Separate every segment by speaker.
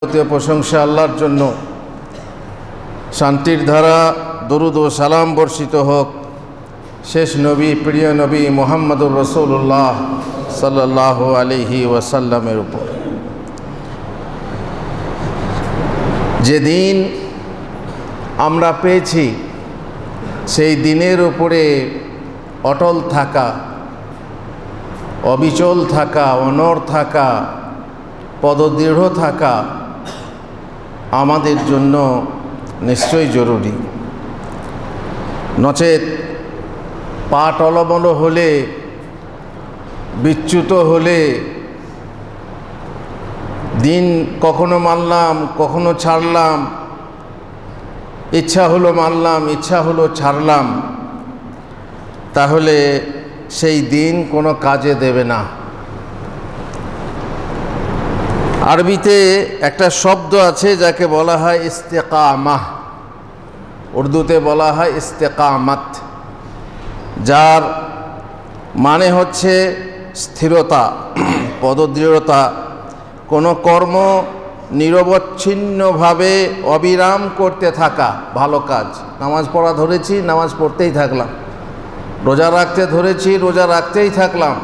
Speaker 1: প্রশংসা আল্লাহর জন্য। শান্তির ধারা দরুদ ও সালাম বর্ষিত হোক শেষ নবী প্রিয় নবী মুহাম্মদুর রাসূলুল্লাহ সাল্লাল্লাহু আলাইহি ওয়াসাল্লামের উপর। যেদিন আমরা পেয়েছি সেই দিনের উপরে অটল থাকা, অবিচল থাকা, অনড় থাকা, পদদৃঢ় থাকা আমাদের জন্য নিশ্চয়ই জরুরি। নচেত পা টলমল হলে, বিচ্যুত হলে, দিন কখনো মানলাম কখনো ছাড়লাম, ইচ্ছা হলো মানলাম ইচ্ছা হলো ছাড়লাম, তাহলে সেই দিন কোনো কাজে দেবে না। আরবিতে একটা শব্দ আছে যাকে বলা হয় ইস্তেকামাহ, উর্দুতে বলা হয় ইস্তেকামাত, যার মানে হচ্ছে স্থিরতা, পদদৃঢ়তা। কোনো কর্ম নিরবচ্ছিন্নভাবে অবিরাম করতে থাকা, ভালো কাজ। নামাজ পড়া ধরেছি, নামাজ পড়তেই থাকলাম। রোজা রাখতে ধরেছি, রোজা রাখতেই থাকলাম।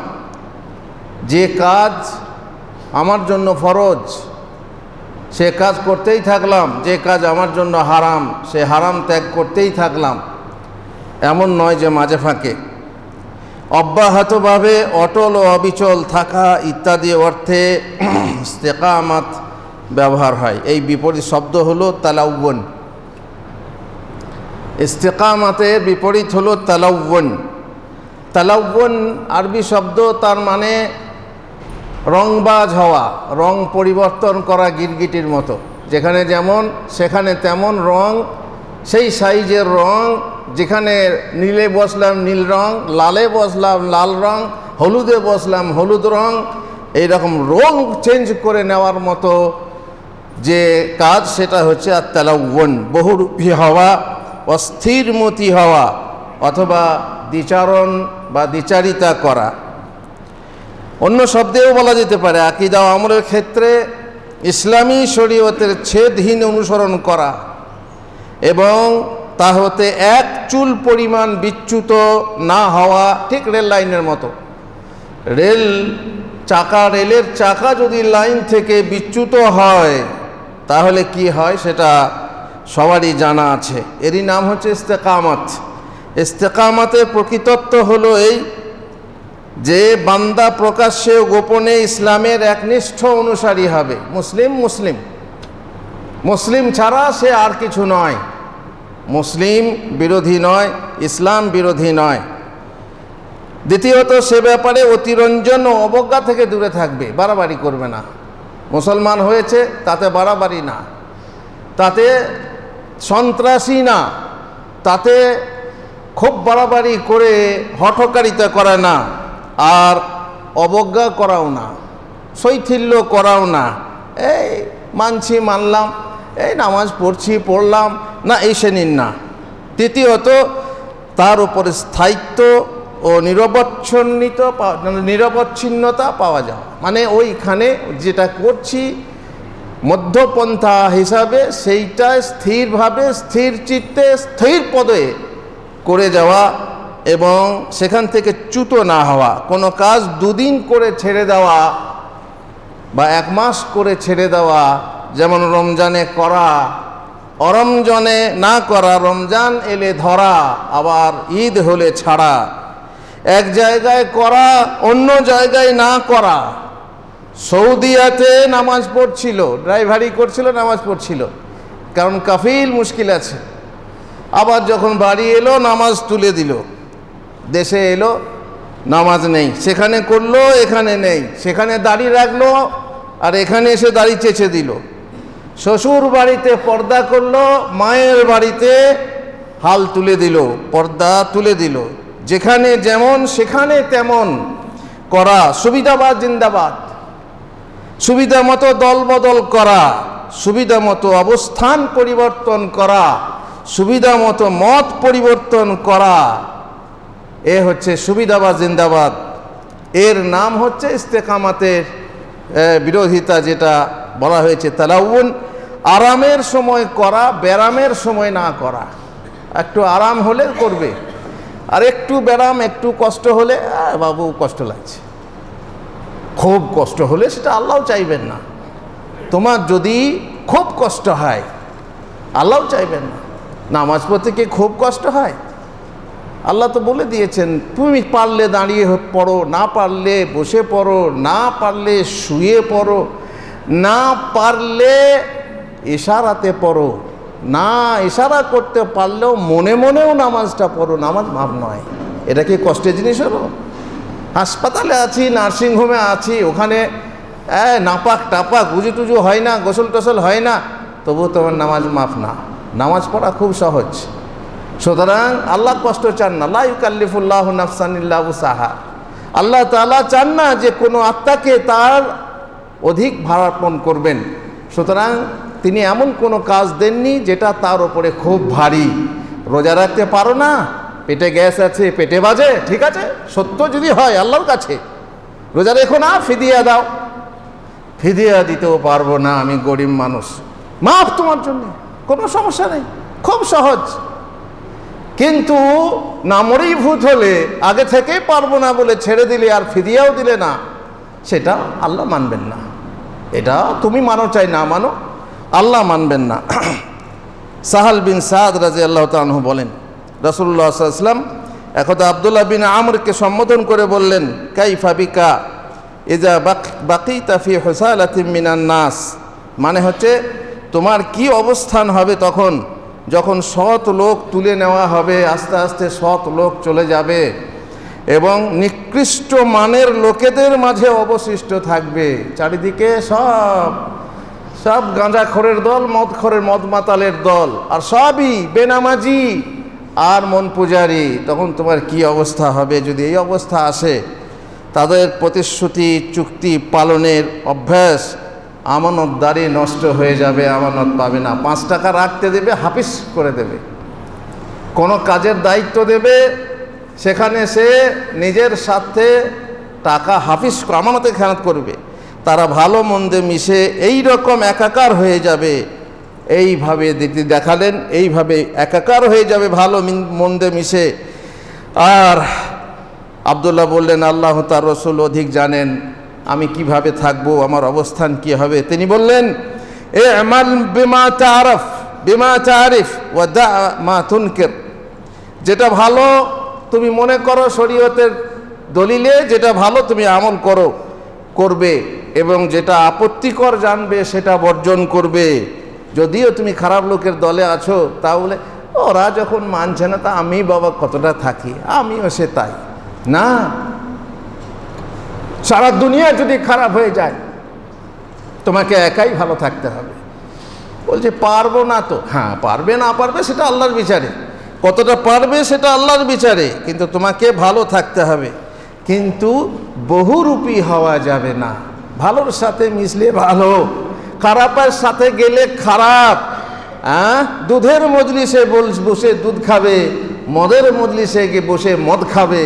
Speaker 1: যে কাজ আমার জন্য ফরজ সে কাজ করতেই থাকলাম, যে কাজ আমার জন্য হারাম সে হারাম ত্যাগ করতেই থাকলাম। এমন নয় যে মাঝে ফাঁকে। অব্যাহতভাবে অটল ও অবিচল থাকা ইত্যাদি অর্থে ইস্তেকামাত ব্যবহার হয়। এই বিপরীত শব্দ হলো তালাউন। ইস্তেকামাতের বিপরীত হলো তালাউন। তালাউন আরবি শব্দ, তার মানে রংবাজ হওয়া, রং পরিবর্তন করা গিরগিটির মতো। যেখানে যেমন সেখানে তেমন রং, সেই সাইজের রং। যেখানে নীলে বসলাম নীল রং, লালে বসলাম লাল রং, হলুদে বসলাম হলুদ রং। এইরকম রং চেঞ্জ করে নেওয়ার মতো যে কাজ, সেটা হচ্ছে আর তালাউন। বহুরূপী হওয়া, অস্থিরমতি হওয়া, অথবা দ্বিচারণ বা দ্বিচারিতা করা। অন্য শব্দেও বলা যেতে পারে আকীদা ও আমলের ক্ষেত্রে ইসলামী শরীয়তের ছেদহীন অনুসরণ করা এবং তা হতে এক চুল পরিমাণ বিচ্যুত না হওয়া। ঠিক রেল লাইনের মতো। রেলের চাকা যদি লাইন থেকে বিচ্যুত হয় তাহলে কি হয় সেটা সবারই জানা আছে। এরই নাম হচ্ছে ইস্তেকামাত। ইস্তেকামাতের প্রকৃতত্ব হলো এই যে বান্দা প্রকাশ্যে ও গোপনে ইসলামের একনিষ্ঠ অনুসারী হবে। মুসলিম ছাড়া সে আর কিছু নয়। মুসলিম বিরোধী নয়, ইসলাম বিরোধী নয়। দ্বিতীয়ত, সে ব্যাপারে অতিরঞ্জন ও অবজ্ঞা থেকে দূরে থাকবে, বাড়াবাড়ি করবে না। মুসলমান হয়েছে তাতে বাড়াবাড়ি না, তাতে সন্ত্রাসী না, তাতে খুব বাড়াবাড়ি করে হঠকারিতা করা না, আর অবজ্ঞা করাও না, শৈথিল্য করাও না। এই মানছি মানলাম, এই নামাজ পড়লাম না, এই শ্রেণীর না। তৃতীয়ত, তার উপরে স্থায়িত্ব ও নিরবচ্ছিন্নতা পাওয়া যায়। মানে ওইখানে যেটা করছি মধ্যপন্থা হিসাবে সেইটা স্থিরভাবে, স্থির চিত্তে, স্থির পদে করে যাওয়া এবং সেখান থেকে চ্যুত না হওয়া। কোনো কাজ দুদিন করে ছেড়ে দেওয়া বা এক মাস করে ছেড়ে দেওয়া, যেমন রমজানে করা, অরমজানে না করা, রমজান এলে ধরা, আবার ঈদ হলে ছাড়া। এক জায়গায় করা, অন্য জায়গায় না করা। সৌদিয়াতে নামাজ পড়ছিল, ড্রাইভারি করছিল, নামাজ পড়ছিল, কারণ কাফিল মুশকিল আছে। আবার যখন বাড়ি এলো নামাজ তুলে দিল। দেশে এলো নামাজ নেই, সেখানে করলো এখানে নেই, সেখানে দাড়ি রাখলো আর এখানে এসে দাড়ি চেঁচে দিল। শ্বশুর বাড়িতে পর্দা করলো, মায়ের বাড়িতে হাল তুলে দিল, পর্দা তুলে দিল। যেখানে যেমন সেখানে তেমন করা, সুবিধাবাদ জিন্দাবাদ। সুবিধা মতো দল বদল করা, সুবিধা মতো অবস্থান পরিবর্তন করা, সুবিধা মতো মত পরিবর্তন করা, এ হচ্ছে সুবিধাবাদ জিন্দাবাদ। এর নাম হচ্ছে ইস্তেকামাতের বিরোধিতা যেটা বলা হয়েছে তালাউন, আরামের সময় করা, ব্যারামের সময় না করা। একটু আরাম হলে করবে, আর একটু ব্যারাম, একটু কষ্ট হলে বাবু কষ্ট লাগছে, খুব কষ্ট হলে সেটা আল্লাহও চাইবেন না। তোমার যদি খুব কষ্ট হয় আল্লাহও চাইবেন না। নামাজ পড়তে কি খুব কষ্ট হয়? আল্লাহ তো বলে দিয়েছেন তুমি পারলে দাঁড়িয়ে পড়ো, না পারলে বসে পড়ো, না পারলে শুয়ে পড়ো, না পারলে ইশারাতে পড়ো, না ইশারা করতে পারলেও মনে মনেও নামাজটা পড়ো, নামাজ মাপ নয়। এটা কি কষ্টের জিনিস হলো? হাসপাতালে আছি, নার্সিংহোমে আছি, ওখানে নাপাক টাপাক উজু টুজু হয় না, গোসল টোসল হয় না, তবুও তোমার নামাজ মাফ না। নামাজ পড়া খুব সহজ। সুতরাং আল্লাহ কষ্ট চান না, লা ইউকাল্লিফুল্লাহু নাফসান ইল্লা উসাহা। আল্লাহ তাআলা চান না যে কোনো আত্মাকে তার অধিক ভারার্পণ করবেন। সুতরাং তিনি এমন কোনো কাজ দেননি যেটা তার উপরে খুব ভারী। রোজা রাখতে পারো না, পেটে গ্যাস আছে, পেটে বাজে, ঠিক আছে, সত্য যদি হয় আল্লাহর কাছে, রোজা রেখো না, ফিদিয়া দাও। ফিদিয়া দিতেও পারবো না, আমি গরিব মানুষ, মাফ তোমার জন্য, কোনো সমস্যা নেই, খুব সহজ। কিন্তু নামরেই ভূত হলে আগে থেকেই পারবো না বলে ছেড়ে দিলে আর ফিদিয়াও দিলে না, সেটা আল্লাহ মানবেন না। এটা তুমি মানো চাই না মানো, আল্লাহ মানবেন না। সাহাল বিন সাদ রাদিয়াল্লাহু তাআলা আনহু বলেন, রাসূলুল্লাহ সাল্লাল্লাহু আলাইহি ওয়াসাল্লাম একদা আব্দুল্লাহ বিন আমরকে সম্বোধন করে বললেন, কাইফা বিকা ইজা বাকিতা ফি হুসালাতিন মিনান নাস, মানে হচ্ছে তোমার কি অবস্থান হবে তখন যখন সৎ লোক তুলে নেওয়া হবে, আস্তে আস্তে সৎ লোক চলে যাবে এবং নিকৃষ্ট মানের লোকেদের মাঝে অবশিষ্ট থাকবে। চারিদিকে সব গাঁজাখোরের দল, মদ মাতালের দল, আর সবই বেনামাজি আর মন পূজারি। তখন তোমার কি অবস্থা হবে? যদি এই অবস্থা আসে, তাদের প্রতিশ্রুতি চুক্তি পালনের অভ্যাস, আমানতদারি নষ্ট হয়ে যাবে, আমানত পাবে না। 5 টাকা রাখতে দেবে, হাফিস করে দেবে। কোনো কাজের দায়িত্ব দেবে, সেখানে সে নিজের সাথে টাকা হাফিস আমানতে খেয়ানত করবে। তারা ভালো মন্দে মিশে এই রকম একাকার হয়ে যাবে। এইভাবে দেখালেন, এইভাবে একাকার হয়ে যাবে ভালো মন্দে মিশে। আর আব্দুল্লাহ বললেন, আল্লাহ তার রসুল অধিক জানেন আমি কিভাবে থাকবো, আমার অবস্থান কি হবে। তিনি বললেন, এ আমাল বিমা তারিফ ওয়া দা মা তুনকির, যেটা ভালো তুমি মনে করো শরীয়তের দলিলে, যেটা ভালো তুমি আমল করবে এবং যেটা আপত্তিকর জানবে সেটা বর্জন করবে। যদিও তুমি খারাপ লোকের দলে আছো, তাহলে ওরা যখন মানছে না, তা আমি বাবা কতটা থাকি, আমিও সে তাই না। সারা দুনিয়া যদি খারাপ হয়ে যায়, তোমাকে একাই ভালো থাকতে হবে। বলছে পারবো না তো, হ্যাঁ পারবে না পারবে সেটা আল্লাহর বিচারে, কতটা পারবে সেটা আল্লাহর বিচারে, কিন্তু তোমাকে ভালো থাকতে হবে। কিন্তু বহুরূপী হওয়া যাবে না। ভালোর সাথে মিশলে ভালো, খারাপের সাথে গেলে খারাপ। দুধের মজলিসে বসে দুধ খাবে, মদের মজলিসে গিয়ে বসে মদ খাবে,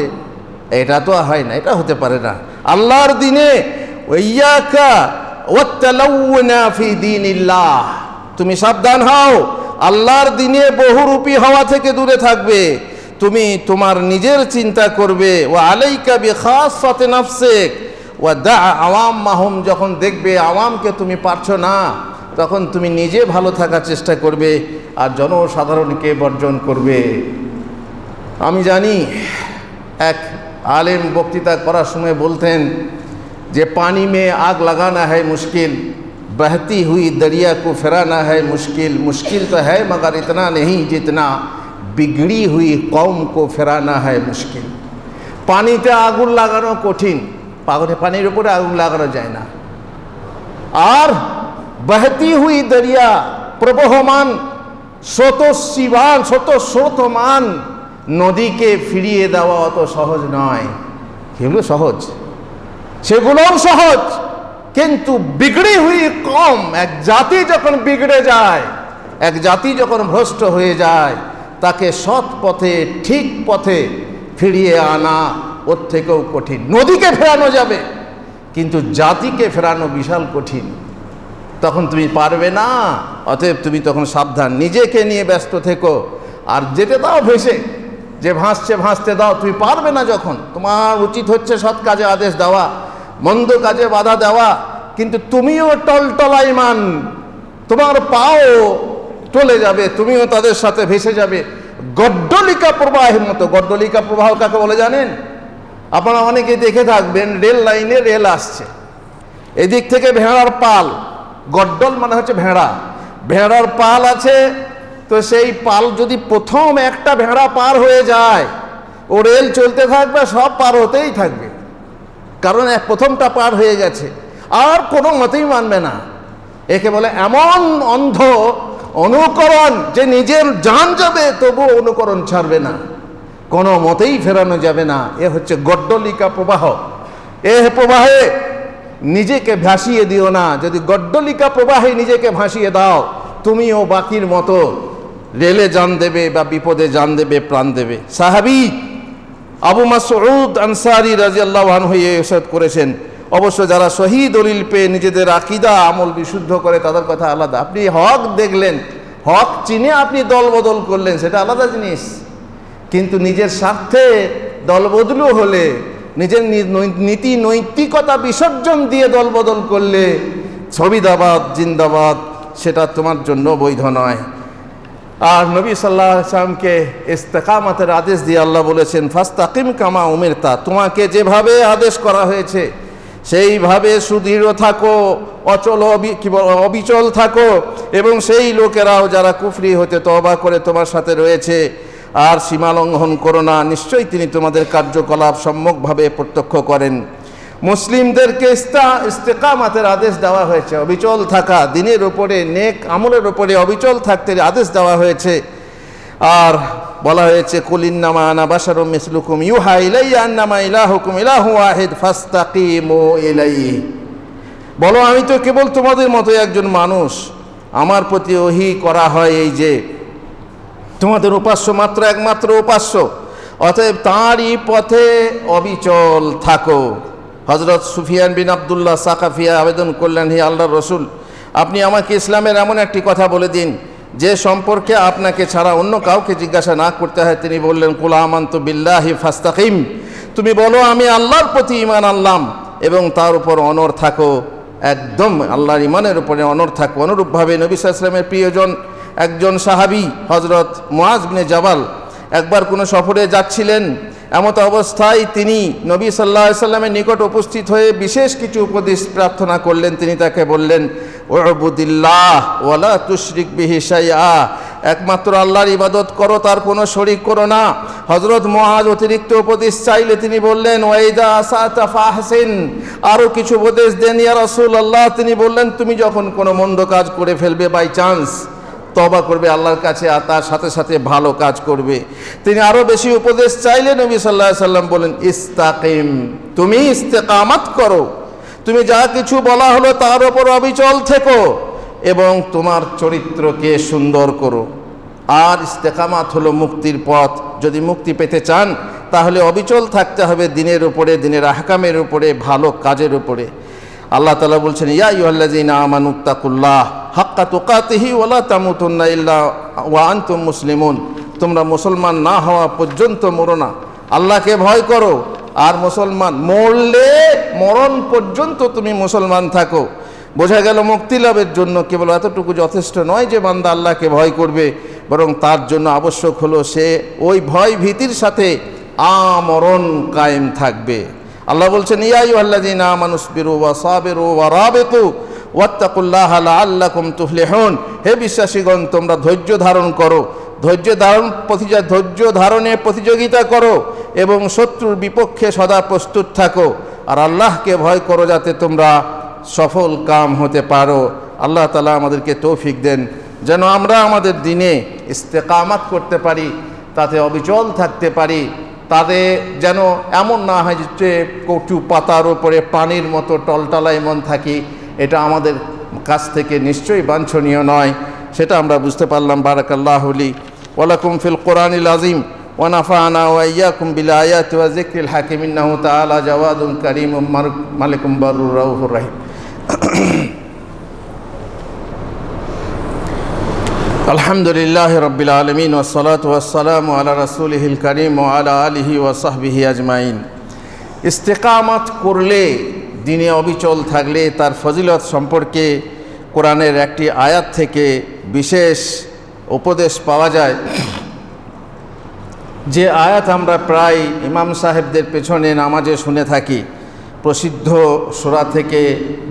Speaker 1: এটা তো হয় না, এটা হতে পারে না। আল্লাহর দিনে ওয়াইয়াকা ওয়াতালাউনা ফি দীনিল্লাহ, তুমি সাবধান হও, আল্লাহর দিনে বহুরূপী হওয়া থেকে দূরে থাকবে। তুমি তোমার নিজের চিন্তা করবে। ওয়া আলাইকা বিখাসাতি নাফসিক ওয়া দা আওয়ামাহুম, যখন দেখবে আওয়ামকে তুমি পারছো না, তখন তুমি নিজে ভালো থাকার চেষ্টা করবে আর জনসাধারণকে বর্জন করবে। আমি জানি এক आलिम बक्तृता करार समय बोलतें जे पानी में आग लगाना है मुश्किल, बहती हुई दरिया को फिराना है मुश्किल, मुश्किल तो है मगर इतना नहीं जितना बिगड़ी हुई कौम को फिराना है मुश्किल। पानीते आगुन लागानो कठिन, पानीर उपरे आगुन लागानो जाए ना, और बहती हुई दरिया प्रबहमान स्रोतमान नदी के फिरिए देवा अत सहज नय। সেগুলো সহজ, সেগুলোও সহজ, কিন্তু বিগড়ে हुई কম, এক জাতি যখন বিগড়ে যায়, এক জাতি যখন ভ্রষ্ট হয়ে যায়, তাকে সৎ পথে ঠিক পথে ফিরিয়ে আনা ওর থেকেও কঠিন। নদীকে ফেরানো যাবে কিন্তু জাতিকে ফেরানো বিশাল কঠিন। তখন তুমি পারবে না, অতএব তুমি তখন সাবধান, নিজেকে নিয়ে ব্যস্ত থেকো। আর যেতে দাও ভেসে, যে ভাসছে ভাসতে দাও। তুমি পারবে না যখন, তোমার উচিত হচ্ছে সৎ কাজে আদেশ দেওয়া, মন্দ কাজে বাধা দেওয়া। কিন্তু তুমিও টলটলাইমান, তোমার পাও চলে যাবে, তুমিও তাদের সাথে ভেসে যাবে গড্ডলিকা প্রবাহের মতো। গড্ডলিকা প্রবাহ কাকে বলে জানেন? আপনারা অনেকে দেখে থাকবেন, রেল লাইনে রেল আসছে, এদিক থেকে ভেড়ার পাল, গড্ডল মানে হচ্ছে ভেড়া, ভেড়ার পাল আছে। তো সেই পাল যদি প্রথম একটা ভেড়া পার হয়ে যায়, ও রেল চলতে থাকবে, সব পার হতেই থাকবে, কারণ প্রথমটা পার হয়ে গেছে, আর কোনো মতেই মানবে না। একে বলে এমন অন্ধ অনুকরণ, যে নিজের জান যাবে তবু অনুকরণ ছাড়বে না, কোনো মতেই ফেরানো যাবে না। এ হচ্ছে গড্ডলিকা প্রবাহ। এ প্রবাহে নিজেকে ভাসিয়ে দিও না। যদি গড্ডলিকা প্রবাহে নিজেকে ভাসিয়ে দাও, তুমিও বাকির মতো রেলে জান দেবে বা বিপদে জান দেবে, প্রাণ দেবে। সাহাবী আবু মাসউদ আনসারী রাদিয়াল্লাহু আনহু ইরশাদ করেছেন, অবশ্য যারা সহি দলিল পেয়ে নিজেদের আকীদা আমল বিশুদ্ধ করে তাদের কথা আলাদা। আপনি হক দেখলেন, হক চিনে আপনি দল বদল করলেন, সেটা আলাদা জিনিস। কিন্তু নিজের স্বার্থে দলবদলু হলে, নিজের নীতি নৈতিকতা বিসর্জন দিয়ে দলবদল করলে, ছবিদাবাদ জিন্দাবাদ, সেটা তোমার জন্য বৈধ নয়। আর নবী সাল্লাল্লাহু আলাইহি ওয়াসাল্লামকে ইস্তেকামতের আদেশ দিয়ে আল্লাহ বলেছেন, ফাস্তাকিম কামা উমিরতা, তোমাকে যেভাবে আদেশ করা হয়েছে সেইভাবে সুদৃঢ় থাকো, অবিচল থাকো। এবং সেই লোকেরাও যারা কুফরি হতে তওবা করে তোমার সাথে রয়েছে, আর সীমা লঙ্ঘন করো না, নিশ্চয়ই তিনি তোমাদের কার্যকলাপ সম্যকভাবে প্রত্যক্ষ করেন। মুসলিমদেরকে ইস্তেকামাতের আদেশ দেওয়া হয়েছে, অবিচল থাকা, দিনের উপরে নেক আমলের উপরে অবিচল থাকতে আদেশ দেওয়া হয়েছে। আর বলা হয়েছে, কুল ইন্নামা আনা বাশারুম মিসলুকুম ইউহা ইলাইয়া আন্নামা ইলাহুকুম ইলাহু ওয়াহিদ ফাস্তাকিমু ইলাইহি। বলো, আমি তো কেবল তোমাদের মতো একজন মানুষ, আমার প্রতি ওহী করা হয় এই যে তোমাদের উপাস্য মাত্র একমাত্র উপাস্য, অতএব তাঁরই পথে অবিচল থাকো। হযরত সুফিয়ান বিন আব্দুল্লাহ সাকাফিয়া আবেদন করলেন, হে আল্লাহর রসুল, আপনি আমাকে ইসলামের এমন একটি কথা বলে দিন যে সম্পর্কে আপনাকে ছাড়া অন্য কাউকে জিজ্ঞাসা না করতে হয়। তিনি বললেন, কুল আমানতু বিল্লাহি ফাস্তাকিম, তুমি বলো আমি আল্লাহর প্রতি ঈমান আনলাম এবং তার উপর অনড় থাকো, একদম আল্লাহর ঈমানের উপরে অনড় থাকো। অনুরূপভাবে নবী সাল্লাল্লাহু আলাইহি ওয়াসাল্লামের প্রিয়জন একজন সাহাবী হযরত মুআজ বিন জাবাল একবার কোনো সফরে যাচ্ছিলেন। এমত অবস্থায় তিনি নবী সাল্লাল্লাহু আলাইহি ওয়াসাল্লামের নিকট উপস্থিত হয়ে বিশেষ কিছু উপদেশ প্রার্থনা করলেন। তিনি তাকে বললেন, উবুদিল্লাহ ওয়ালা তুশরিক বিহি শাইআ, একমাত্র আল্লাহর ইবাদত করো, তার কোনো শরীক করো না। হযরত মুআজ অতিরিক্ত উপদেশ চাইলে তিনি বললেন, ওয়াইদা আসাতা ফাহসিন, আরও কিছু উপদেশ দেন ইয়া রাসূলুল্লাহ। তিনি বললেন, তুমি যখন কোনো মন্দ কাজ করে ফেলবে, বাই চান্স তওবা করবে আল্লাহর কাছে, আর তার সাথে সাথে ভালো কাজ করবে। তিনি আরও বেশি উপদেশ চাইলে নবী সাল্লাল্লাহু আলাইহি ওয়াসাল্লাম বলেন, ইস্তাকিম, তুমি ইস্তেকামাত করো, তুমি যা কিছু বলা হলো তার উপর অবিচল থেকো এবং তোমার চরিত্রকে সুন্দর করো। আর ইস্তেকামাত হলো মুক্তির পথ। যদি মুক্তি পেতে চান তাহলে অবিচল থাকতে হবে দিনের উপরে, দিনের আহকামের উপরে, ভালো কাজের উপরে। আল্লাহ তাআলা বলছেন, ইয়া আইয়ুহাল্লাযীনা আমানুত্তাকুল্লাহ হাক্কা তুকাতিহি ওয়া লা তামুতুন্না ইল্লা ওয়া আনতুম মুসলিমুন, তোমরা মুসলমান না হওয়া পর্যন্ত মরো না, আল্লাহকে ভয় করো, আর মুসলমান মরলে মরণ পর্যন্ত তুমি মুসলমান থাকো। বোঝা গেল মুক্তি লাভের জন্য কেবল এতটুকু যথেষ্ট নয় যে বান্দা আল্লাহকে ভয় করবে, বরং তার জন্য আবশ্যক হলো সে ওই ভয় ভীতির সাথে আমরণ কায়েম থাকবে। আল্লাহ বলছেন, ইয়া আইয়ুহাল্লাযীনা আমানুসবিরু ওয়া সাবিরু ওয়া রাবিতু ওয়াত্তাকুল্লাহা লাআল্লাকুম তুফলিহুন, হে বিশ্বাসীগণ, তোমরা ধৈর্য ধারণ করো, ধৈর্য ধারণে প্রতিযোগিতা করো এবং শত্রুর বিপক্ষে সদা প্রস্তুত থাকো, আর আল্লাহকে ভয় করো যাতে তোমরা সফল কাম হতে পারো। আল্লাহ তাআলা আমাদেরকে তৌফিক দেন যেন আমরা আমাদের দিনে ইস্তেকামাত করতে পারি, তাতে অবিচল থাকতে পারি, তাতে যেন এমন না হয় যে কটু পাতার উপরে পানির মতো টলটলায় মন থাকি। এটা আমাদের কাছ থেকে নিশ্চয়ই বাঞ্ছনীয় নয়, সেটা আমরা বুঝতে পারলাম। বারাকাল্লাহু লি ওয়া লাকুম ফিল কোরআনিল আযীম ونفعنا وإياكم بالآيات والذكر الحكيم إنه تعالى جواد كريم ملك بر رؤوف رحيم. الحمد لله رب العالمين والصلاة والسلام على رسوله الكريم وعلى آله وصحبه أجمعين. ইস্তেকামত করলে, দিনে অবিচল থাকলে তার ফজিলত সম্পর্কে কোরআনের একটি আয়াত থেকে বিশেষ উপদেশ পাওয়া যায়। যে আয়াত আমরা প্রায় ইমাম সাহেবদের পেছনে নামাজে শুনে থাকি, প্রসিদ্ধ সূরা থেকে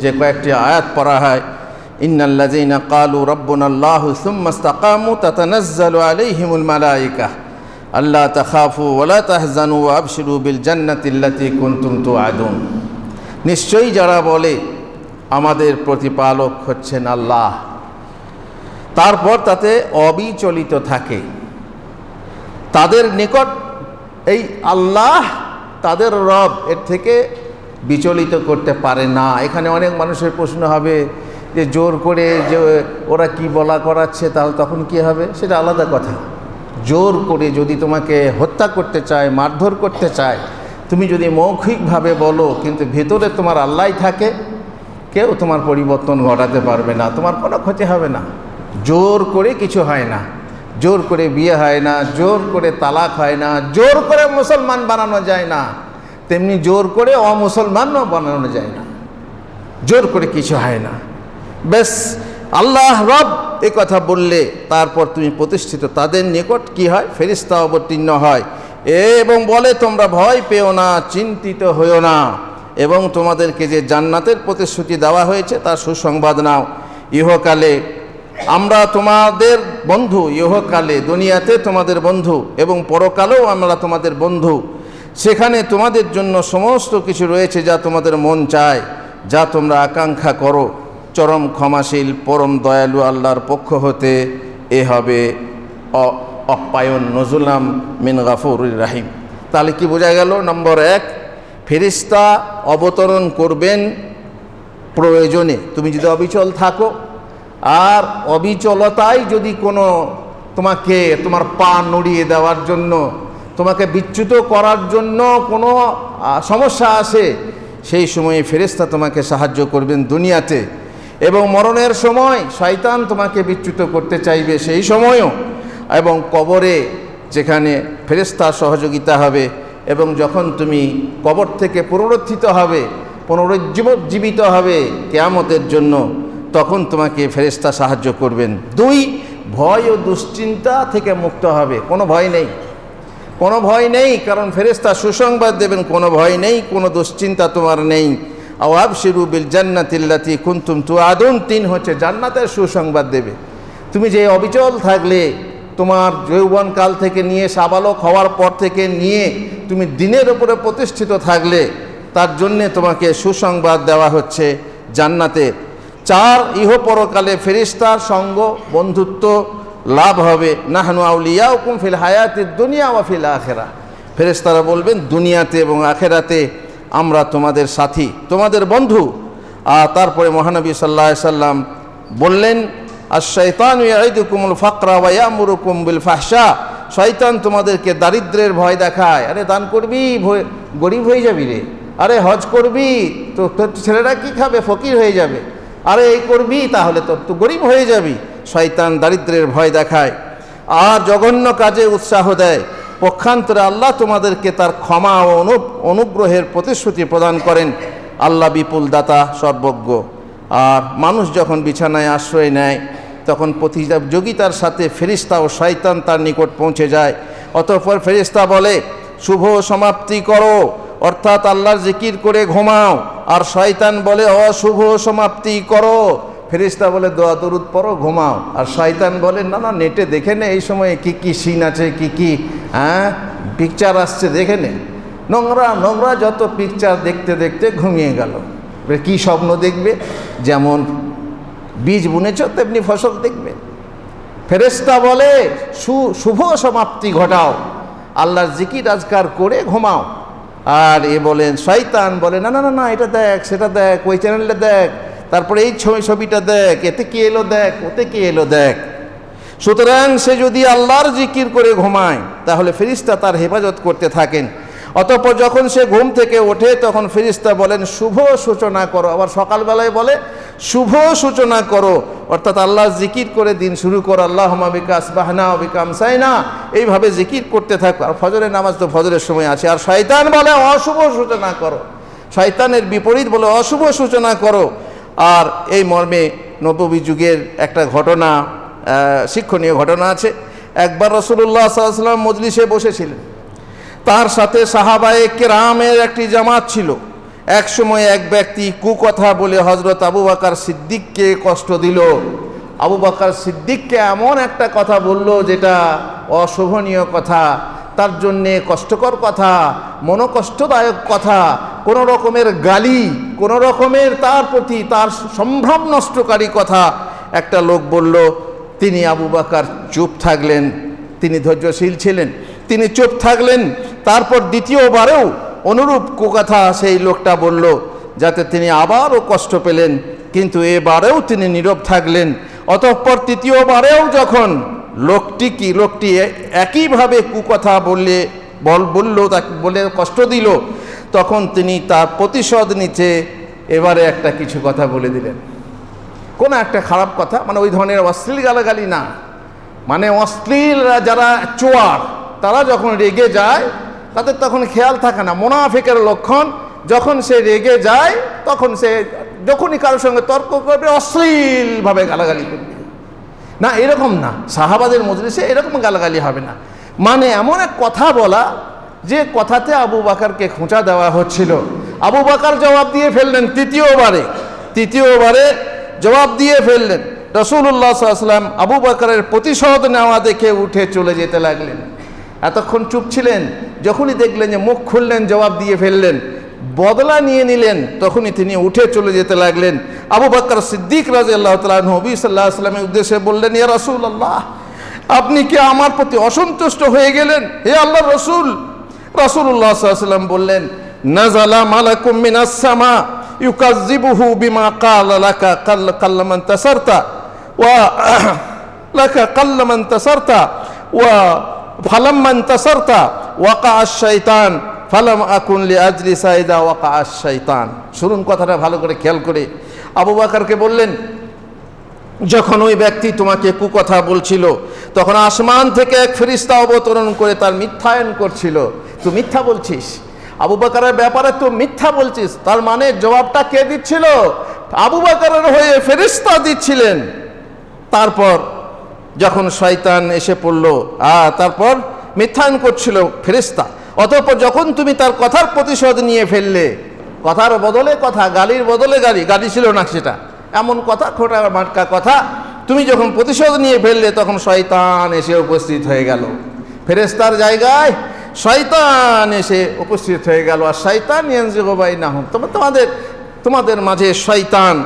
Speaker 1: যে কয়েকটি আয়াত পড়া হয়, ইন্নাল্লাযীনা ক্বালু রাব্বুনাল্লাহু সুম্মা ইসতাকামু তাতানাজ্জালু আলাইহিমুল মালায়েকা আল্লা তাখাফু ওয়া লা তাহজানু ওয়া আবশিরু বিল জান্নাতিল্লাতী কুনতুম তুআদুন। নিশ্চয়ই যারা বলে আমাদের প্রতিপালক হচ্ছেন আল্লাহ, তারপর তাতে অবিচলিত থাকে, তাদের নিকট এই আল্লাহ তাদের রব, এর থেকে বিচলিত করতে পারে না। এখানে অনেক মানুষের প্রশ্ন হবে যে জোর করে যে ওরা কি বলা করাচ্ছে, তাহলে তখন কি হবে? সেটা আলাদা কথা। জোর করে যদি তোমাকে হত্যা করতে চায়, মারধর করতে চায়, তুমি যদি মৌখিকভাবে বলো কিন্তু ভেতরে তোমার আল্লাহ থাকে, কেউ তোমার পরিবর্তন ঘটাতে পারবে না, তোমার কোনো ক্ষতি হবে না। জোর করে কিছু হয় না, জোর করে বিয়ে হয় না, জোর করে তালাক হয় না, জোর করে মুসলমান বানানো যায় না, তেমনি জোর করে অমুসলমানও বানানো যায় না, জোর করে কিছু হয় না। বেশ আল্লাহ রব এ কথা বললে তারপর তুমি প্রতিষ্ঠিত, তাদের নিকট কি হয়? ফেরেশতা অবতীর্ণ হয় এবং বলে তোমরা ভয় পেও না, চিন্তিত হইও না, এবং তোমাদেরকে যে জান্নাতের প্রতিশ্রুতি দেওয়া হয়েছে তার সুসংবাদ নাও। ইহকালে আমরা তোমাদের বন্ধু, ইহকালে দুনিয়াতে তোমাদের বন্ধু এবং পরকালেও আমরা তোমাদের বন্ধু। সেখানে তোমাদের জন্য সমস্ত কিছু রয়েছে যা তোমাদের মন চায়, যা তোমরা আকাঙ্ক্ষা করো। চরম ক্ষমাশীল পরম দয়ালু আল্লাহর পক্ষ হতে এ হবে অপ্যায়ন, নজুলাম মিন গাফুরির রাহিম। তাহলে কি বোঝা গেল? নম্বর এক, ফেরেশতা অবতরণ করবেন প্রয়োজনে। তুমি যদি অবিচল থাকো, আর অবিচলতায় যদি কোনো তোমাকে তোমার পা নড়িয়ে দেওয়ার জন্য, তোমাকে বিচ্যুত করার জন্য কোনো সমস্যা আসে, সেই সময়ে ফেরেশতা তোমাকে সাহায্য করবেন দুনিয়াতে, এবং মরণের সময় শয়তান তোমাকে বিচ্যুত করতে চাইবে সেই সময়ও, এবং কবরে যেখানে ফেরেশতার সহযোগিতা হবে, এবং যখন তুমি কবর থেকে পুনরুত্থিত হবে, পুনরুজ্জীবিত হবে কিয়ামতের জন্য, তখন তোমাকে ফেরেশতা সাহায্য করবেন। দুই, ভয় ও দুশ্চিন্তা থেকে মুক্ত হবে। কোনো ভয় নেই, কোনো ভয় নেই, কারণ ফেরেশতা সুসংবাদ দেবেন, কোনো ভয় নেই, কোনো দুশ্চিন্তা তোমার নেই। আও আবশিরু বিল জান্নাতিল্লাতী কুনতুম তুআদুন। তিন হচ্ছে জান্নাতের সুসংবাদ দেবে। তুমি যে অবিচল থাকলে, তোমার যৌবনকাল থেকে নিয়ে সাবালক হওয়ার পর থেকে নিয়ে তুমি দিনের উপরে প্রতিষ্ঠিত থাকলে, তার জন্যে তোমাকে সুসংবাদ দেওয়া হচ্ছে জান্নাতের। চার, ইহ পরকালে ফেরেশতার সঙ্গ বন্ধুত্ব লাভ হবে। নাহনু আউলিয়াউকুম ফিল হায়াতিদ দুনিয়া ওয়া ফিল আখিরাহ। ফেরেশতারা বলবেন দুনিয়াতে এবং আখিরাতে আমরা তোমাদের সাথী, তোমাদের বন্ধু। আর তারপরে মহানবী সাল্লাল্লাহু আলাইহি সাল্লাম বললেন, আশ-শাইতানু ইয়াইদুকুমুল ফাকরা ওয়া ইয়ামুরুকুম বিল ফাহশা। শয়তান তোমাদেরকে দারিদ্র্যের ভয় দেখায়। আরে দান করবি, গরিব হয়ে যাবি রে। আরে হজ করবি, তো তোর ছেলেরা কি খাবে? ফকির হয়ে যাবে। আরে এই করবি, তাহলে তোর তো গরিব হয়ে যাবি। শয়তান দারিদ্র্যের ভয় দেখায় আর জঘন্য কাজে উৎসাহ দেয়। পক্ষান্তরে আল্লাহ তোমাদেরকে তার ক্ষমা ও অনুগ্রহের প্রতিশ্রুতি প্রদান করেন। আল্লাহ বিপুল দাতা, সর্বজ্ঞ। আর মানুষ যখন বিছানায় আশ্রয় নেয়, তখন প্রতিযোগিতার সাথে ফেরেশতা ও শয়তান তার নিকট পৌঁছে যায়। অতঃপর ফেরেশতা বলে শুভ সমাপ্তি করো, অর্থাৎ আল্লাহর জিকির করে ঘুমাও। আর শয়তান বলে অশুভ সমাপ্তি করো। ফেরেশতা বলে দোয়া দরুদ পড়ো, ঘুমাও। আর শয়তান বলে না না, নেটে দেখে নে এই সময়ে কি কি সিন আছে, কি কি পিকচার আসছে দেখে নে। নোংরা নোংরা যত পিকচার দেখতে দেখতে ঘুমিয়ে গেল। কি স্বপ্ন দেখবে? যেমন বীজ বুনেছ তেমনি ফসল দেখবে। ফেরেশতা বলে শুভ সমাপ্তি ঘটাও, আল্লাহর জিকির আজকার করে ঘুমাও। আর এ বলেন, শয়তান বলে না না না না, এটা দেখ, সেটা দেখ, ওই চ্যানেলটা দেখ, তারপরে এই ছবিটা দেখ, এতে কি এলো দেখ, ওতে কি এলো দেখ। সুতরাং সে যদি আল্লাহর জিকির করে ঘুমায়, তাহলে ফেরেশতা তার হেফাজত করতে থাকেন। অতঃপর যখন সে ঘুম থেকে ওঠে তখন ফেরেশতা বলেন শুভ সূচনা করো। আবার সকালবেলায় বলে শুভ সূচনা করো, অর্থাৎ আল্লাহ জিকির করে দিন শুরু করো। আল্লাহুম্মা বিকা আসবাহনা ওয়া বিকা আমসাইনা, এইভাবে জিকির করতে থাকো। আর ফজরের নামাজ তো ফজরের সময় আছে। আর শয়তান বলে অশুভ সূচনা করো, শয়তানের বিপরীত বলে অশুভ সূচনা করো। আর এই মর্মে নববী যুগের একটা ঘটনা, শিক্ষণীয় ঘটনা আছে। একবার রাসূলুল্লাহ সাল্লাল্লাহু আলাইহি ওয়াসাল্লাম মজলিসে বসেছিলেন, তার সাথে সাহাবায়ে কেরামের একটি জামাত ছিল। এক সময় এক ব্যক্তি কুকথা বলে হযরত আবু বকর সিদ্দিককে কষ্ট দিল। আবু বকর সিদ্দিককে এমন একটা কথা বলল যেটা অশোভনীয় কথা, তার জন্যে কষ্টকর কথা, মনোকষ্টদায়ক কথা, কোনো রকমের গালি, কোনো রকমের তার প্রতি তার সম্ভ্রম নষ্টকারী কথা একটা লোক বলল। তিনি আবু বকর চুপ থাকলেন, তিনি ধৈর্যশীল ছিলেন, তিনি চুপ থাকলেন। তারপর দ্বিতীয়বারেও অনুরূপ কুকথা সেই লোকটা বলল, যাতে তিনি আবারও কষ্ট পেলেন, কিন্তু এবারেও তিনি নীরব থাকলেন। অতঃপর তৃতীয়বারেও যখন লোকটি একইভাবে কুকথা বলল তাকে বলে কষ্ট দিল, তখন তিনি তার প্রতিশোধ নিতে এবারে একটা কিছু কথা বলে দিলেন। কোনো একটা খারাপ কথা, মানে ওই ধরনের অশ্লীল গালাগালি না, মানে অশ্লীল যারা চোয়ার তারা যখন রেগে যায় তাদের তখন খেয়াল থাকে না, মুনাফিকের লক্ষণ। যখন সে রেগে যায় তখন সে যখনই কারোর সঙ্গে তর্ক করবে অশ্লীলভাবে গালাগালি করবে না, এরকম না। সাহাবাদের মজলিসে এরকম গালাগালি হবে না, মানে এমন এক কথা বলা যে কথাতে আবু বকরকে খোঁচা দেওয়া হচ্ছিল। আবু বকর জবাব দিয়ে ফেললেন, তৃতীয়বারে জবাব দিয়ে ফেললেন। রাসূলুল্লাহ সাল্লাল্লাহু আলাইহি ওয়াসাল্লাম আবু বকরের প্রতিশোধ নেওয়া দেখে উঠে চলে যেতে লাগলেন। এতক্ষণ চুপ ছিলেন, যখনই দেখলেন যে মুখ খুললেন জবাব দিয়ে ফেললেন, বদলা নিয়ে নিলেন, তখনই তিনি উঠে চলে যেতে লাগলেন। আবু বকর সিদ্দিক রাদিয়াল্লাহু তাআলা নবী সাল্লাল্লাহু আলাইহি ওয়াসাল্লামের উদ্দেশ্যে বললেন, ইয়া রাসূলুল্লাহ, আপনি কি আমার প্রতি অসন্তুষ্ট হয়ে গেলেন হে আল্লাহর রাসূল? রাসূলুল্লাহ সাল্লাল্লাহু আলাইহি ওয়াসাল্লাম বললেন, নাযালা মালাকুম মিনাস সামা ইউকাযযিবুহু বিমা ক্বালা লাকা কাল্লামান তাসারতা ওয়া লাকা কাল্লামান তাসারতা ওয়া ফালাম্মান তাসারতা ওয়াকা আশ-শাইতান ফালাম আকুন লিআজলিসা ইযা ওয়াকা আশ-শাইতান। শুনুন কথাটা ভালো করে খেয়াল করে। আবু বকরকে বললেন, যখন ওই ব্যক্তি তোমাকে কুকথা বলছিল তখন আসমান থেকে এক ফেরেশতা অবতরণ করে তার মিথ্যায়ন করছিল। তুই মিথ্যা বলছিস, আবু বকরের ব্যাপারে তুই মিথ্যা বলছিস। তার মানে জবাবটা কে দিচ্ছিল? আবু বকরের হয়ে ফেরেশতা দিচ্ছিলেন। তারপর যখন শয়তান এসে পড়ল, তারপর মিথ্যায়ন করছিল ফেরেশতা। অতঃপর যখন তুমি তার কথার প্রতিশোধ নিয়ে ফেললে, কথার বদলে কথা, গালির বদলে গালি ছিল না সেটা, এমন কথা, খোটা মাটকা কথা, তুমি যখন প্রতিশোধ নিয়ে ফেললে তখন শয়তান এসে উপস্থিত হয়ে গেল। ফেরেশতার জায়গায় শয়তান এসে উপস্থিত হয়ে গেল। আর শয়তান ইয়ানজিগু বাইনাহুম, তোমাদের মাঝে শয়তান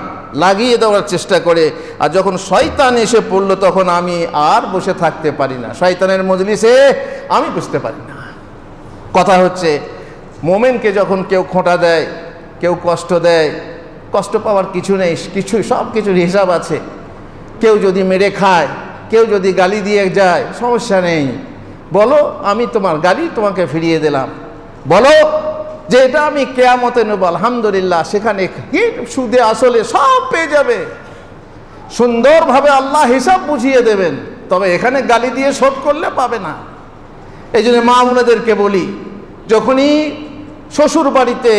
Speaker 1: লাগিয়ে দেওয়ার চেষ্টা করে। আর যখন শয়তান এসে পড়লো তখন আমি আর বসে থাকতে পারি না, শয়তানের মজলিসে আমি বুঝতে পারি না। কথা হচ্ছে, মোমেনকে যখন কেউ খোঁটা দেয়, কেউ কষ্ট দেয়, কষ্ট পাওয়ার কিছু নেই, সব কিছুর হিসাব আছে। কেউ যদি মেরে খায়, কেউ যদি গালি দিয়ে যায়, সমস্যা নেই, বলো আমি তোমার গালি তোমাকে ফিরিয়ে দিলাম, বলো যে এটা আমি কিয়ামতে নেব, আলহামদুলিল্লাহ, সেখানে কি সুদে আসলে সব পেয়ে যাবে, সুন্দরভাবে আল্লাহ হিসাব বুঝিয়ে দেবেন। তবে এখানে গালি দিয়ে শোধ করলে পাবে না। এই জন্য মা বোনেদেরকে বলি, যখনই শ্বশুর বাড়িতে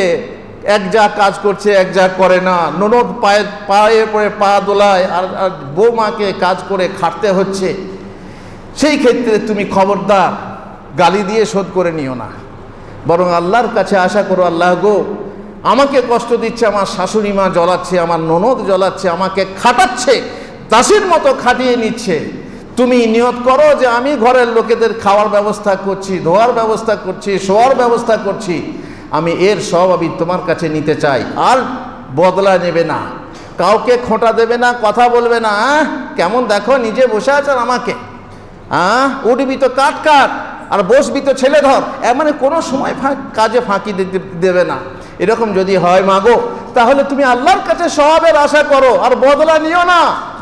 Speaker 1: এক যা কাজ করছে এক যা করে না, ননদ পায়ে পরে পা দোলায় আর বৌমাকে কাজ করে খাটতে হচ্ছে, সেই ক্ষেত্রে তুমি খবরদার গালি দিয়ে শোধ করে নিও না, বরং আল্লাহর কাছে আশা করো, আল্লাহ গো, আমাকে কষ্ট দিচ্ছে আমার শাশুড়ি মা, জ্বলাচ্ছে আমার ননদ, জ্বলাচ্ছে, আমাকে খাটাচ্ছে, দাসীর মতো খাটিয়ে নিচ্ছে। তুমি নিয়ত করো যে আমি ঘরের লোকেদের খাওয়ার ব্যবস্থা করছি, ধোয়ার ব্যবস্থা করছি, শোয়ার ব্যবস্থা করছি, আমি এর সব আমি তোমার কাছে নিতে চাই। আর বদলা নেবে না, কাউকে খোঁটা দেবে না, কথা বলবে না, কেমন দেখো নিজে বসে আছেন, আমাকে উঠবি তো কাট আর বসবি তো ছেলে ধর, মানে কোনো সময় কাজে ফাঁকি দেবে না। এরকম যদি হয় মাগো, তাহলে তুমি আল্লাহর কাছে সওয়াবের আশা করো, আর বদলা নিও না।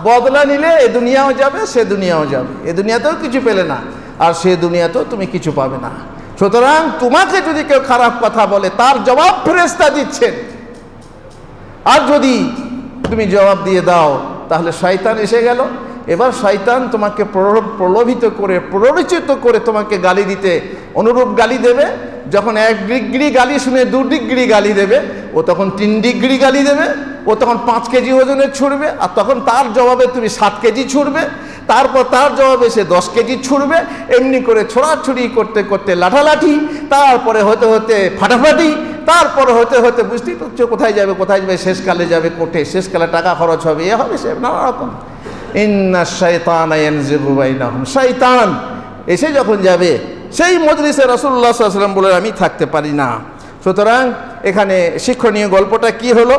Speaker 1: বদলা নিলে এ দুনিয়াও যাবে, সে দুনিয়াও যাবে, এ দুনিয়াতেও কিছু পেলে না, আর সে দুনিয়াতেও তুমি কিছু পাবে না। সুতরাং তোমাকে যদি কেউ খারাপ কথা বলে তার জবাব ফেরেশতা দিচ্ছেন, আর যদি তুমি জবাব দিয়ে দাও তাহলে শয়তান এসে গেল। এবার শয়তান তোমাকে প্রলোভিত করে প্ররোচিত করে তোমাকে গালি দিতে অনুরূপ গালি দেবে। যখন 1 ডিগ্রি গালি শুনে 2 ডিগ্রি গালি দেবে, ও তখন 3 ডিগ্রি গালি দেবে, ও তখন 5 কেজি ওজনের ছুড়বে, আর তখন তার জবাবে তুমি 7 কেজি ছুড়বে, তারপর তার জবাবে সে 10 কেজি ছুড়বে। এমনি করে ছোড়াছুড়ি করতে করতে লাঠালাঠি, তারপরে হতে হতে ফাটাফাটি, তারপরে হতে হতে বুঝতেই পারছো কোথায় যাবে, শেষকালে যাবে কোর্টে, শেষকালে টাকা খরচ হবে, এ হবে সে নানা রকম। ইন্না শাইতানা ইয়ানজিগু বাইনাহুম, শয়তান এসে যখন যাবে সেই মজলিসে রাসূলুল্লাহ সাল্লাল্লাহু আলাইহি ওয়াসাল্লাম বলে আমি থাকতে পারি না। সুতরাং এখানে শিক্ষণীয় গল্পটা কি হলো,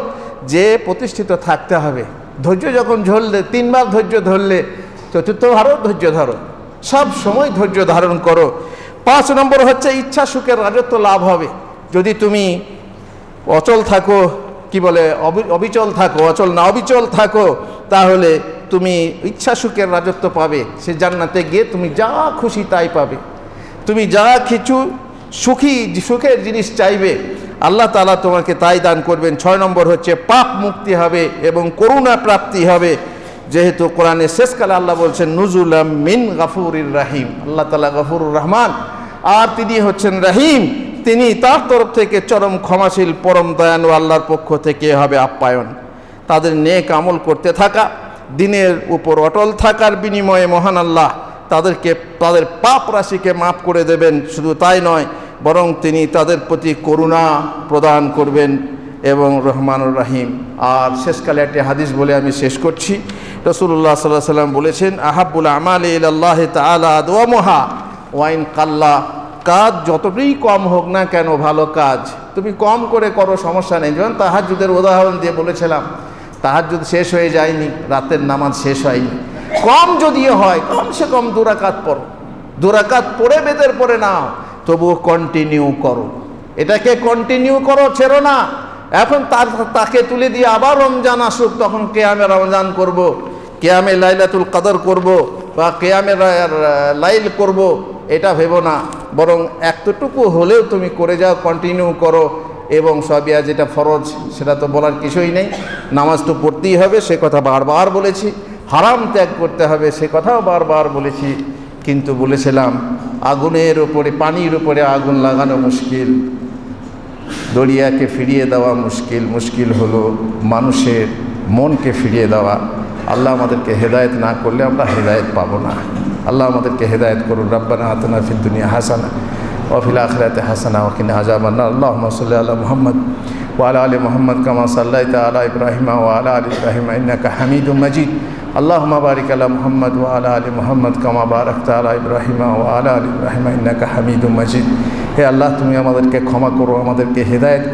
Speaker 1: যে প্রতিষ্ঠিত থাকতে হবে। ধৈর্য যখন ধরলে, 3 বার ধৈর্য ধরলে, 4র্থবারও ধৈর্য ধরো, সব সময় ধৈর্য ধারণ করো। 5 নম্বর হচ্ছে ইচ্ছা সুখের রাজত্ব লাভ হবে। যদি তুমি অচল থাকো, কি বলে অবিচল থাকো, অচল না অবিচল থাকো, তাহলে তুমি ইচ্ছা সুখের রাজত্ব পাবে। সে জান্নাতে গিয়ে তুমি যা খুশি তাই পাবে। তুমি যা কিছু সুখের জিনিস চাইবে আল্লাহ তাআলা তোমাকে তাই দান করবেন। 6 নম্বর হচ্ছে পাপ মুক্তি হবে এবং করুণা প্রাপ্তি হবে। যেহেতু কোরআনে শেষকালে আল্লাহ বলছেন নুজুলাম মিন গাফুরির রাহিম, আল্লাহ তাআলা গফুরুর রহমান, আর তিনি হচ্ছেন রহিম। তিনি তার তরফ থেকে চরম ক্ষমাশীল, পরম দয়ালু, আল্লাহর পক্ষ থেকে হবে আপ্যায়ন। তাদের নেক আমল করতে থাকা, দিনের উপর অটল থাকার বিনিময়ে মহান আল্লাহ তাদের পাপ রাশিকে মাফ করে দেবেন। শুধু তাই নয়, বরং তিনি তাদের প্রতি করুণা প্রদান করবেন এবং রহমানুর রাহিম। আর শেষকালে একটি হাদিস বলে আমি শেষ করছি। রাসূলুল্লাহ সাল্লাল্লাহু আলাইহি ওয়াসাল্লাম বলেছেন, আহাব্বুল আমালি ইলাল্লাহি তাআলা আদওয়ামুহা ওয়া ইন কাল্লা, কাজ যতটাই কম হোক না কেন, ভালো কাজ তুমি কম করে করো, সমস্যা নেই। যেমন তাহাজ্জুদের উদাহরণ দিয়ে বলেছিলাম, তাহাজ্জুদ শেষ হয়ে যায়নি, রাতের নামাজ শেষ হয়নি, কম যদিও হয় কমসে কম 2 রাকাত পড়ো, 2 রাকাত পড়ে বেদের পড়ে নাও, তবুও কন্টিনিউ করো, এটাকে কন্টিনিউ করো, ছেড়ো না। এখন তাকে তুলে দিয়ে আবার রমজান আসুক, তখন কিয়ামে রমজান করব, কিয়ামে লাইলাতুল কদর করব, বা কিয়ামে লাইল করব, এটা ভেবো না। বরং এতটুকু হলেও তুমি করে যাও, কন্টিনিউ করো। এবং সবিয়া যেটা ফরজ সেটা তো বলার কিছুই নেই, নামাজ তো পড়তেই হবে, সে কথা বারবার বলেছি। হারাম ত্যাগ করতে হবে, সে কথাও বারবার বলেছি। কিন্তু বলেছিলাম আগুনের উপরে, পানির উপরে আগুন লাগানো মুশকিল, দরিয়াকে ফিরিয়ে দেওয়া মুশকিল, মুশকিল হলো মানুষের মনকে ফিরিয়ে দেওয়া। আল্লাহ আমাদেরকে হেদায়েত না করলে আমরা হেদায়েত পাবো না। আল্লাহ আমাদেরকে হেদায়েত করুন। রব্বানা আতিনা ফিদ দুনিয়া হাসানা ওয়া ফিল আখিরাতি হাসানা ওয়া কিনা আযাবান নার। আল্লাহুম্মা সাল্লি আলা মুহাম্মদ ওয়া আলা আলি মুহাম্মদ কামা সাল্লাইতা আলা ইব্রাহিম ওয়া আলা আলি ইব্রাহিম ইন্নাকা হামিদুম মাজিদ। আল্লাহুম্মা বারিক আলা মুহাম্মদ ওয়া আলা আলি মুহাম্মদ কামা বারাকতা আলা ইব্রাহিম ওয়া আলা আলি ইব্রাহিম ইন্নাকা হামিদুম মাজিদ। হে আল্লাহ, তুমি আমাদেরকে ক্ষমা করো, আমাদেরকে হেদায়েত